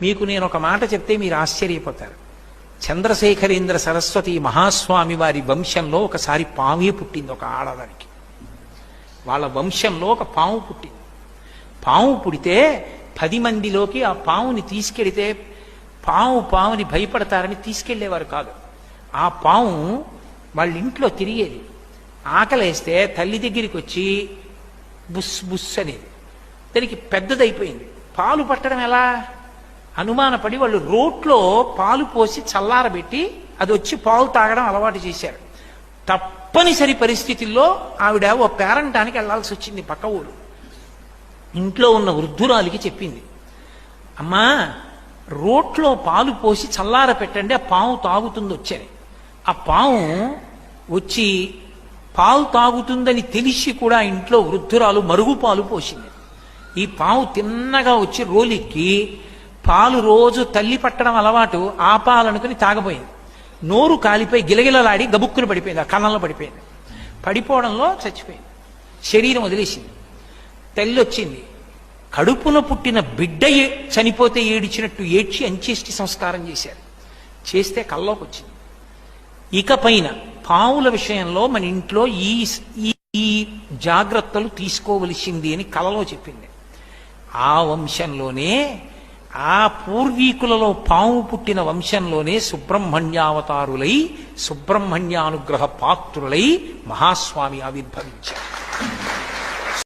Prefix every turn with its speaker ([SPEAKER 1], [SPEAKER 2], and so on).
[SPEAKER 1] మీకు నేను ఒక మాట చెప్తే మీరు ఆశ్చర్యపోతారు. చంద్రశేఖరేంద్ర సరస్వతి మహాస్వామి వారి వంశంలో ఒకసారి పామే పుట్టింది. ఒక ఆడదానికి వాళ్ళ వంశంలో ఒక పాము పుట్టింది. పాము పుడితే 10 మందిలోకి ఆ పాముని తీసుకెడితే పాముని భయపడతారని తీసుకెళ్లేవారు కాదు. ఆ పాము వాళ్ళ ఇంట్లో తిరిగేది. ఆకలేస్తే తల్లి దగ్గరికి వచ్చి బుస్ బుస్ అనేది. దానికి పెద్దదైపోయింది. పాలు పట్టడం ఎలా అనుమానపడి వాళ్ళు రోట్లో పాలు పోసి చల్లారబెట్టి అది వచ్చి పాలు తాగడం అలవాటు చేశారు. తప్పనిసరి పరిస్థితుల్లో ఆవిడ ఓ పేరంటానికి వెళ్లాల్సి వచ్చింది. పక్క ఊరు ఇంట్లో ఉన్న వృద్ధురాలికి చెప్పింది, అమ్మా రోట్లో పాలు పోసి చల్లార పెట్టండి, ఆ పాము తాగుతుంది వచ్చని. ఆ పాము వచ్చి పాలు తాగుతుందని తెలిసి కూడా ఇంట్లో వృద్ధురాలు మరుగు పాలు పోసింది. ఈ పాము తిన్నగా వచ్చి రోలిక్కి పాలు రోజు తల్లి పట్టడం అలవాటు, ఆ పాలనుకుని తాగబోయింది. నోరు కాలిపోయి గిలగిలలాడి గబుక్కులు పడిపోయింది. ఆ కన్నంలో పడిపోయింది. పడిపోవడంలో చచ్చిపోయింది. శరీరం వదిలేసింది. తల్లి వచ్చింది. కడుపున పుట్టిన బిడ్డ చనిపోతే ఏడిచినట్టు ఏడ్చి అంత్యేష్టి సంస్కారం చేశారు. చేస్తే కల్లోకి వచ్చింది. ఇకపైన పావుల విషయంలో మన ఇంట్లో ఈ జాగ్రత్తలు తీసుకోవలసింది అని కలలో చెప్పింది. ఆ వంశంలోనే, ఆ పూర్వీకులలో పాము పుట్టిన వంశంలోనే సుబ్రహ్మణ్యావతారులై సుబ్రహ్మణ్యానుగ్రహ పాత్రులై మహాస్వామి ఆవిర్భవించారు.